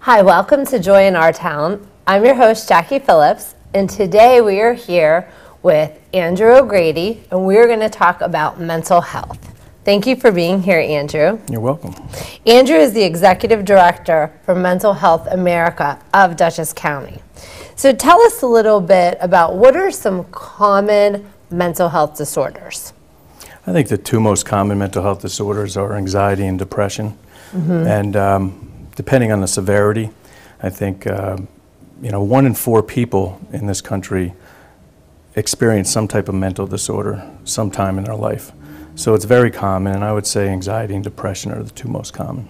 Hi, welcome to Joy in Our Town. I'm your host, Jackie Phillips, and today we are here with Andrew O'Grady, and we're going to talk about mental health. Thank you for being here, Andrew. You're welcome. Andrew is the Executive Director for Mental Health America of Dutchess County. So tell us a little bit about what are some common mental health disorders? I think the two most common mental health disorders are anxiety and depression. And depending on the severity, I think 1 in 4 people in this country experience some type of mental disorder sometime in their life. So it's very common, and I would say anxiety and depression are the two most common.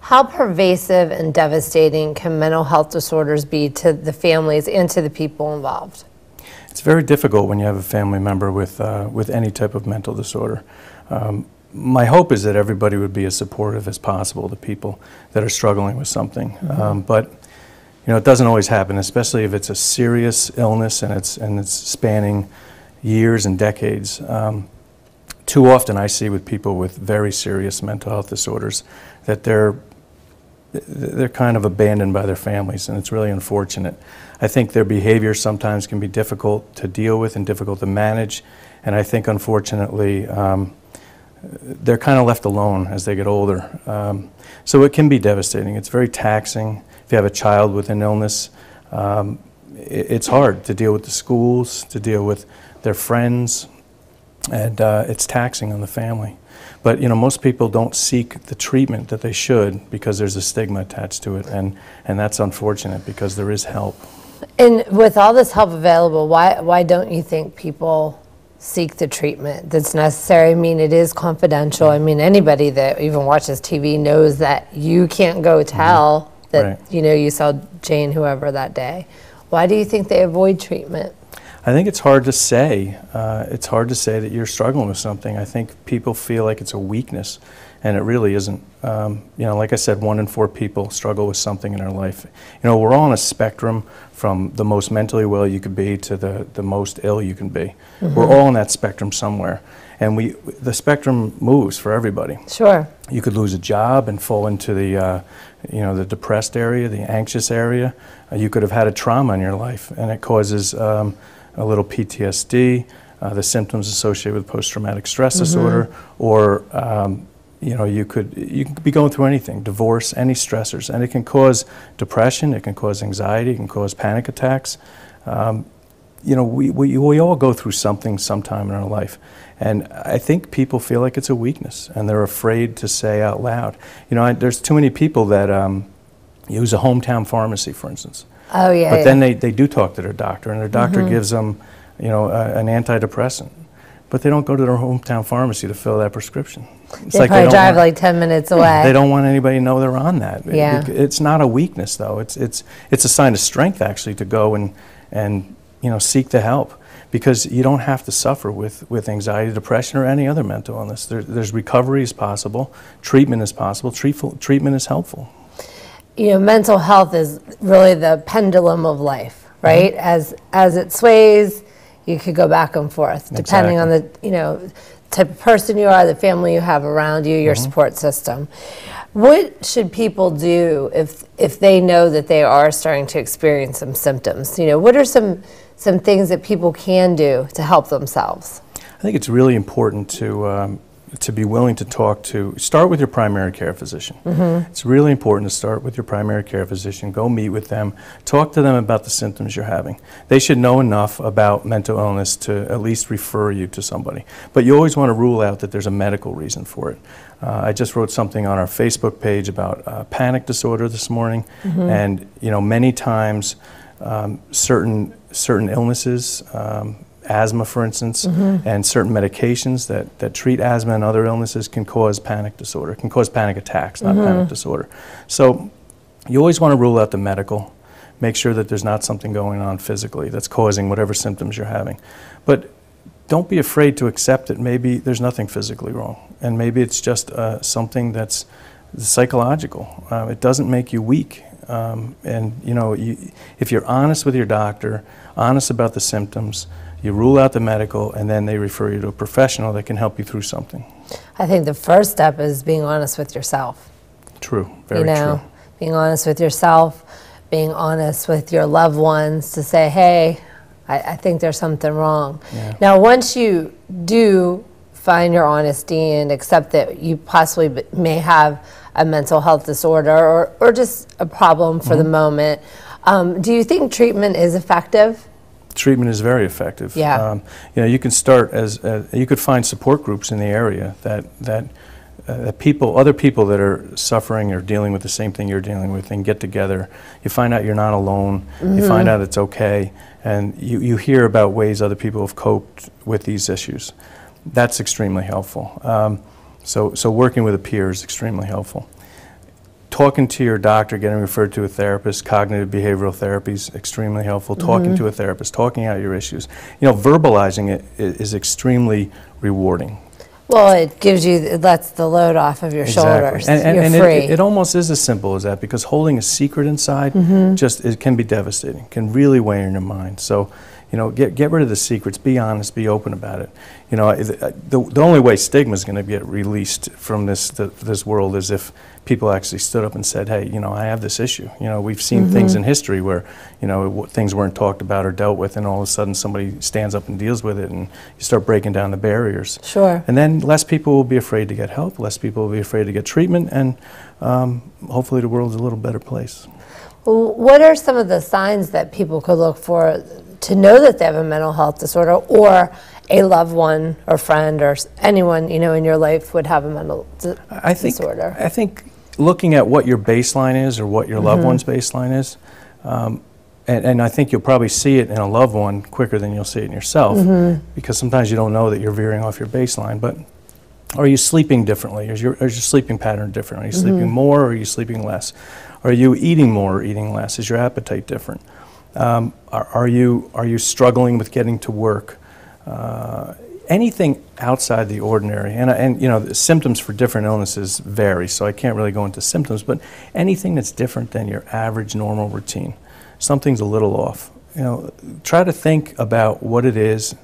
How pervasive and devastating can mental health disorders be to the families and to the people involved? It's very difficult when you have a family member with any type of mental disorder. My hope is that everybody would be as supportive as possible to people that are struggling with something. But it doesn't always happen, especially if it's a serious illness and it's spanning years and decades. Too often I see with people with very serious mental health disorders that they're kind of abandoned by their families, and it's really unfortunate. I think their behavior sometimes can be difficult to deal with and difficult to manage, and I think unfortunately they're kind of left alone as they get older. So it can be devastating. It's very taxing. If you have a child with an illness, it's hard to deal with the schools, to deal with their friends, and it's taxing on the family. But most people don't seek the treatment that they should because there's a stigma attached to it, and that's unfortunate because there is help. And with all this help available, why don't you think people seek the treatment that's necessary? I mean, it is confidential. I mean, anybody that even watches TV knows that you can't go tell that, you saw Jane whoever that day. Why do you think they avoid treatment? I think it's hard to say. It's hard to say that you're struggling with something. I think people feel like it's a weakness, and it really isn't. Like I said, 1 in 4 people struggle with something in their life. We're all on a spectrum from the most mentally well you could be to the most ill you can be. We're all on that spectrum somewhere, and the spectrum moves for everybody. Sure. You could lose a job and fall into the the depressed area, the anxious area. You could have had a trauma in your life, and it causes a little PTSD, the symptoms associated with post-traumatic stress disorder, or you could be going through anything, divorce, any stressors, and it can cause depression, it can cause anxiety, it can cause panic attacks. We all go through something sometime in our life, and I think people feel like it's a weakness, and they're afraid to say out loud. There's too many people that use a hometown pharmacy, for instance. Oh, yeah. But then they do talk to their doctor, and their doctor gives them, an antidepressant. But they don't go to their hometown pharmacy to fill that prescription. It's they probably drive like 10 minutes away. They don't want anybody to know they're on that. Yeah. It's not a weakness, though. It's a sign of strength, actually, to go and seek the help, because you don't have to suffer with anxiety, depression, or any other mental illness. There's recovery is possible, treatment is possible, treatment is helpful. Mental health is really the pendulum of life, right? As it sways, you could go back and forth, depending on the type of person you are, the family you have around you, your support system. What should people do if they know that they are starting to experience some symptoms? What are some things that people can do to help themselves? I think it's really important to be willing to start with your primary care physician. It's really important to start with your primary care physician, go meet with them, talk to them about the symptoms you're having. They should know enough about mental illness to at least refer you to somebody. But you always want to rule out that there's a medical reason for it. I just wrote something on our Facebook page about panic disorder this morning, and many times certain illnesses, asthma, for instance, and certain medications that treat asthma and other illnesses can cause panic disorder, can cause panic attacks, not panic disorder. So you always want to rule out the medical, make sure that there's not something going on physically that's causing whatever symptoms you're having. But don't be afraid to accept that maybe there's nothing physically wrong, and maybe it's just something that's psychological. It doesn't make you weak. If you're honest with your doctor, honest about the symptoms, you rule out the medical, and then they refer you to a professional that can help you through something. I think the first step is being honest with yourself. True, very true. being honest with yourself, being honest with your loved ones to say, hey, I think there's something wrong. Yeah. Now, once you do find your honesty and accept that you possibly may have a mental health disorder or just a problem for the moment, do you think treatment is effective? Treatment is very effective. Yeah. You know, you can start you could find support groups in the area that other people that are suffering or dealing with the same thing you're dealing with, and get together. You find out you're not alone. You find out it's okay, and you hear about ways other people have coped with these issues. That's extremely helpful. So working with a peer is extremely helpful. Talking to your doctor, getting referred to a therapist, cognitive behavioral therapy is extremely helpful. Talking to a therapist, talking out your issues. You know, verbalizing it is extremely rewarding. Well, it lets the load off of your shoulders. And you're free. It almost is as simple as that, because holding a secret inside it can be devastating, can really weigh on your mind. So, you know, get rid of the secrets, be honest, be open about it. You know, the only way stigma is going to get released from this world is if people actually stood up and said, hey, you know, I have this issue. You know, we've seen things in history where, you know, things weren't talked about or dealt with, and all of a sudden somebody stands up and deals with it, and you start breaking down the barriers. Sure. And then less people will be afraid to get help, less people will be afraid to get treatment, and hopefully the world's a little better place. Well, what are some of the signs that people could look for to know that they have a mental health disorder, or a loved one or friend or anyone, you know, in your life would have a mental disorder? I think looking at what your baseline is, or what your loved one's baseline is, and I think you'll probably see it in a loved one quicker than you'll see it in yourself, because sometimes you don't know that you're veering off your baseline. But are you sleeping differently? Is your sleeping pattern different? Are you sleeping more, or are you sleeping less? Are you eating more or eating less? Is your appetite different? Are you struggling with getting to work? Anything outside the ordinary, and you know, the symptoms for different illnesses vary, so I can't really go into symptoms, but anything that's different than your average normal routine, something's a little off. You know, try to think about what it is.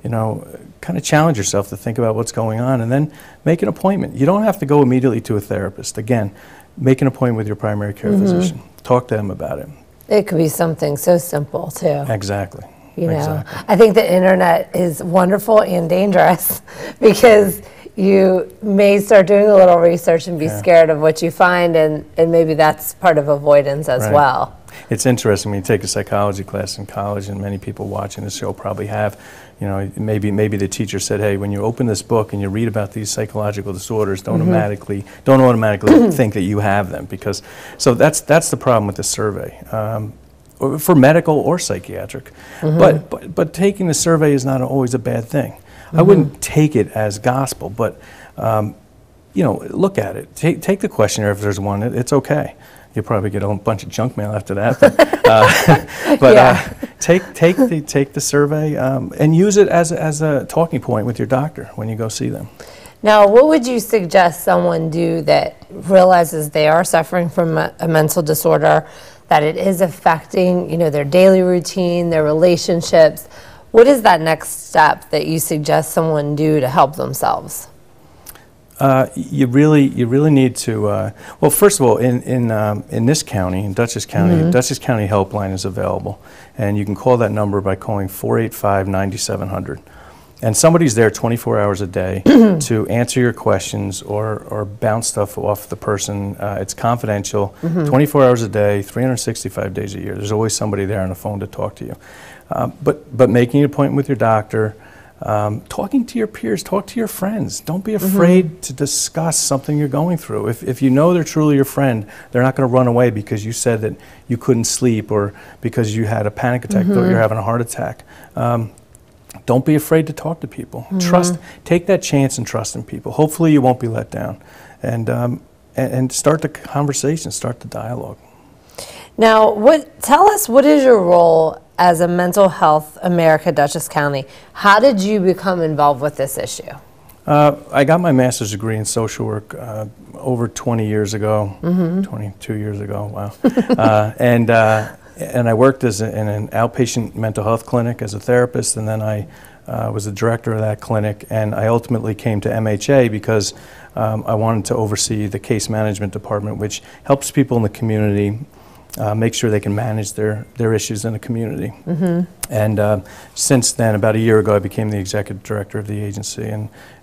You know, kind of challenge yourself to think about what's going on, and then make an appointment. You don't have to go immediately to a therapist. Again, make an appointment with your primary care physician. Talk to them about it. It could be something so simple too. Exactly. You know, exactly. I think the internet is wonderful and dangerous, because you may start doing a little research and be scared of what you find, and maybe that's part of avoidance as well. It's interesting when you take a psychology class in college, and many people watching this show probably have, you know, maybe the teacher said, hey, when you open this book and you read about these psychological disorders, don't automatically think that you have them, because, so that's the problem with the survey. For medical or psychiatric, but taking the survey is not always a bad thing. I wouldn't take it as gospel, but you know, look at it. Take the questionnaire if there's one. It's okay. You'll probably get a bunch of junk mail after that, but take the survey and use it as a talking point with your doctor when you go see them. Now, what would you suggest someone do that realizes they are suffering from a mental disorder, that it is affecting, you know, their daily routine, their relationships? What is that next step that you suggest someone do to help themselves? You really need to. Well, first of all, in this county, in Dutchess County, Dutchess County Helpline is available, and you can call that number by calling 485-9700. And somebody's there 24 hours a day to answer your questions or bounce stuff off the person. It's confidential, 24 hours a day, 365 days a year. There's always somebody there on the phone to talk to you. But making an appointment with your doctor, talking to your peers, talk to your friends. Don't be afraid to discuss something you're going through. If you know they're truly your friend, they're not going to run away because you said that you couldn't sleep, or because you had a panic attack, thought you're having a heart attack. Don't be afraid to talk to people. Take that chance and trust in people. Hopefully you won't be let down. And start the conversation, start the dialogue. Now, tell us, what is your role as a Mental Health America Dutchess County? How did you become involved with this issue? I got my master's degree in social work over 20 years ago, 22 years ago, wow. And I worked in an outpatient mental health clinic as a therapist, and then I was the director of that clinic, and I ultimately came to MHA because I wanted to oversee the case management department, which helps people in the community make sure they can manage their issues in the community. And since then, about a year ago, I became the executive director of the agency,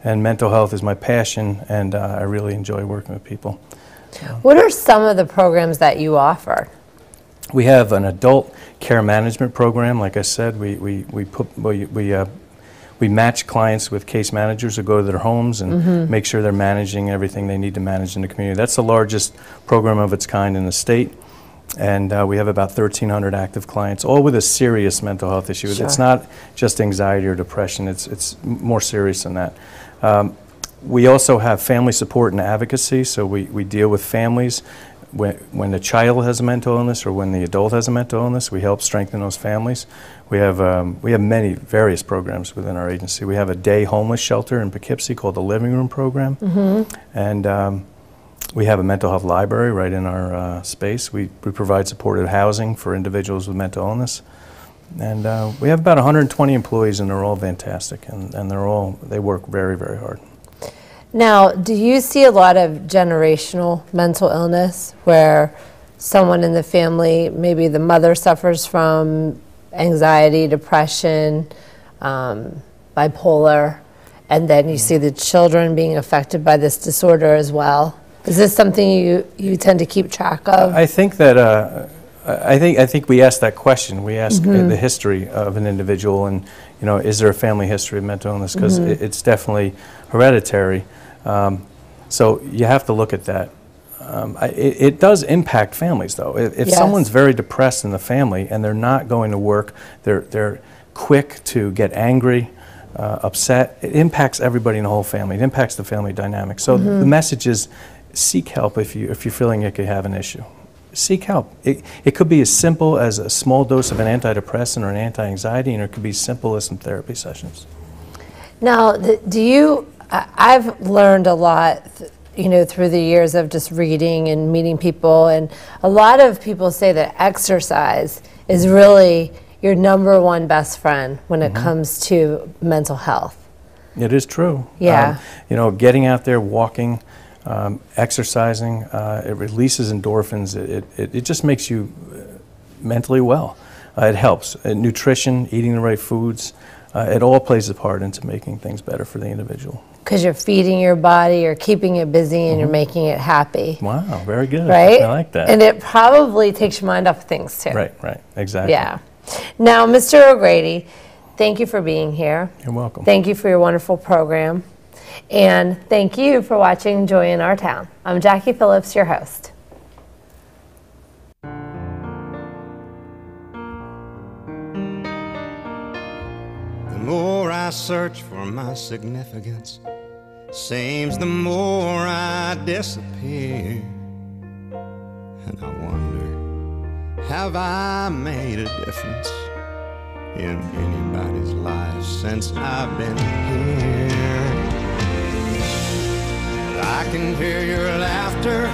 and mental health is my passion, and I really enjoy working with people. What are some of the programs that you offer? We have an adult care management program. Like I said, we match clients with case managers who go to their homes and make sure they're managing everything they need to manage in the community. That's the largest program of its kind in the state. And we have about 1,300 active clients, all with a serious mental health issue. Sure. It's not just anxiety or depression. It's more serious than that. We also have family support and advocacy, so we deal with families. When the child has a mental illness or when the adult has a mental illness, we help strengthen those families. We have many various programs within our agency. We have a day homeless shelter in Poughkeepsie called the Living Room Program. And we have a mental health library right in our space. We provide supportive housing for individuals with mental illness. And we have about 120 employees, and they're all fantastic, and they work very, very hard. Now, do you see a lot of generational mental illness where someone in the family, maybe the mother suffers from anxiety, depression, bipolar, and then you see the children being affected by this disorder as well? Is this something you tend to keep track of? I think that I think we ask that question. We ask the history of an individual, and is there a family history of mental illness? Because it's definitely hereditary. So you have to look at that. It does impact families, though. If Yes. someone's very depressed in the family and they're not going to work, they're quick to get angry, upset. It impacts everybody in the whole family. It impacts the family dynamic. So the message is, seek help if you're feeling you could have an issue. Seek help. It could be as simple as a small dose of an antidepressant or an anti-anxiety, and it could be as simple as some therapy sessions. Now, I've learned a lot, through the years of just reading and meeting people, and a lot of people say that exercise is really your #1 best friend when it comes to mental health. It is true. Yeah. Getting out there, walking, exercising, it releases endorphins. It just makes you mentally well. It helps. Nutrition, eating the right foods, it all plays a part into making things better for the individual. Because you're feeding your body, you're keeping it busy, and you're making it happy. Wow, very good. Right? I like that. And it probably takes your mind off things, too. Right, exactly. Yeah. Now, Mr. O'Grady, thank you for being here. You're welcome. Thank you for your wonderful program. And thank you for watching Joy in Our Town. I'm Jackie Phillips, your host. The more I search for my significance, seems the more I disappear. And I wonder, have I made a difference in anybody's life since I've been here? I can hear your laughter,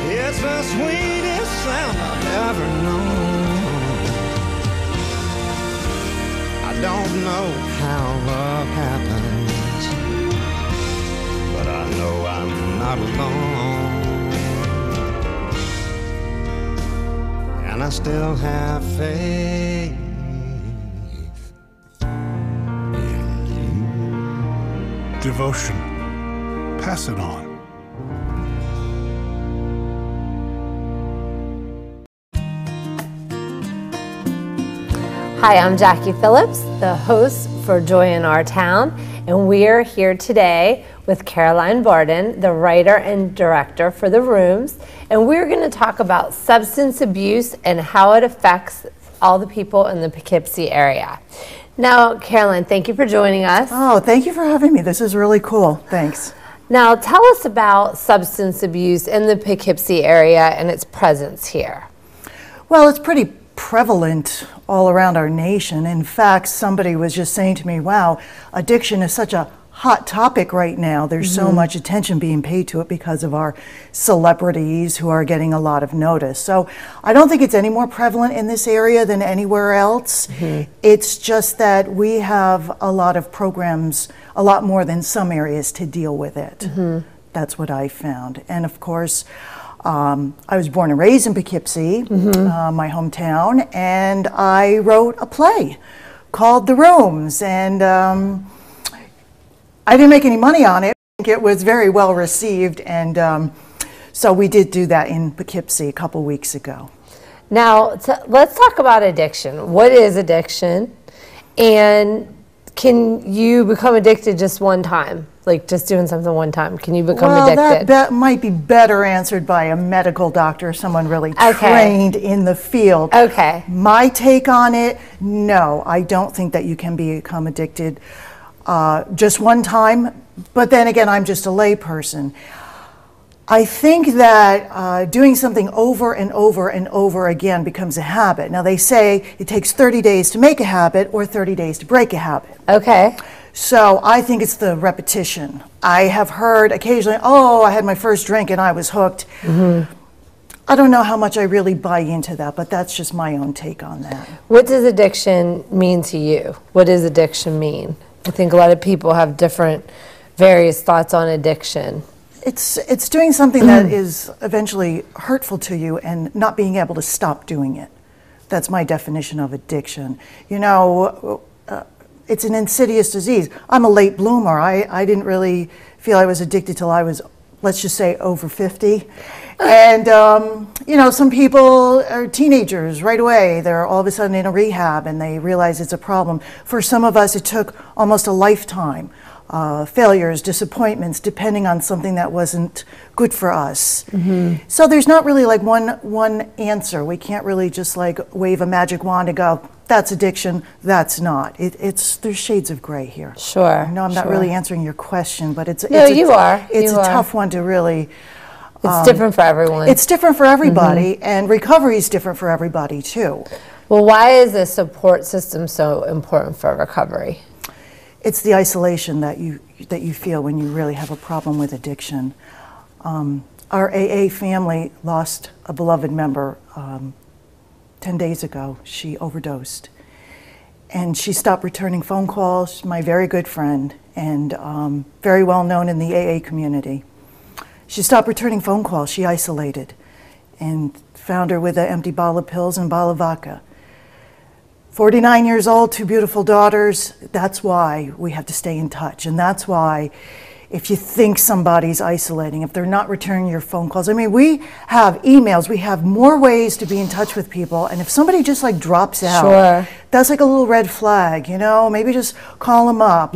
it's the sweetest sound I've ever known. I don't know how love happens, but I know I'm not alone. And I still have faith in you. Devotion. Pass it on. Hi, I'm Jackie Phillips, the host for Joy in Our Town, and we are here today with Caroline Barden, the writer and director for The Rooms, and we're going to talk about substance abuse and how it affects all the people in the Poughkeepsie area. Now, Caroline, thank you for joining us. Oh, thank you for having me. This is really cool. Thanks. Now, tell us about substance abuse in the Poughkeepsie area and its presence here. Well, it's pretty prevalent all around our nation. In fact, somebody was just saying to me, wow, addiction is such a hot topic right now. There's so much attention being paid to it because of our celebrities who are getting a lot of notice. So I don't think it's any more prevalent in this area than anywhere else. It's just that we have a lot of programs, a lot more than some areas, to deal with it. That's what I found. And of course, I was born and raised in Poughkeepsie, my hometown, and I wrote a play called The Rooms, and I didn't make any money on it. I think it was very well received, and so we did do that in Poughkeepsie a couple weeks ago. Now, let's talk about addiction. What is addiction? And can you become addicted just one time? Like just doing something one time? Can you become addicted? That might be better answered by a medical doctor, someone really trained in the field. Okay. My take on it, no, I don't think that you can become addicted just one time. But then again, I'm just a layperson. I think that doing something over and over and over again becomes a habit. Now they say it takes 30 days to make a habit or 30 days to break a habit. Okay. So I think it's the repetition. I have heard occasionally, oh, I had my first drink and I was hooked. I don't know how much I really buy into that, but that's just my own take on that. What does addiction mean to you? What does addiction mean? I think a lot of people have different, various thoughts on addiction. It's doing something that is eventually hurtful to you and not being able to stop doing it. That's my definition of addiction. You know, it's an insidious disease. I'm a late bloomer. I didn't really feel I was addicted till I was, let's just say, over 50. And, you know, some people are teenagers right away. They're all of a sudden in a rehab and they realize it's a problem. For some of us, it took almost a lifetime. Failures, disappointments, depending on something that wasn't good for us. So there's not really like one answer. We can't really just like wave a magic wand and go, that's addiction, that's not. There's shades of gray here. Sure. No, I'm not really answering your question, but it's you are. It's a tough one to really. It's different for everyone. It's different for everybody, and recovery is different for everybody too. Well, why is the support system so important for recovery? It's the isolation that you feel when you really have a problem with addiction. Our AA family lost a beloved member 10 days ago. She overdosed. And she stopped returning phone calls. She's my very good friend and very well known in the AA community. She stopped returning phone calls. She isolated and found her with an empty bottle of pills and a bottle of vodka. 49 years old, 2 beautiful daughters. That's why we have to stay in touch. And that's why if you think somebody's isolating, if they're not returning your phone calls, I mean, we have emails, we have more ways to be in touch with people. And if somebody just like drops out, that's like a little red flag, you know, maybe just call them up.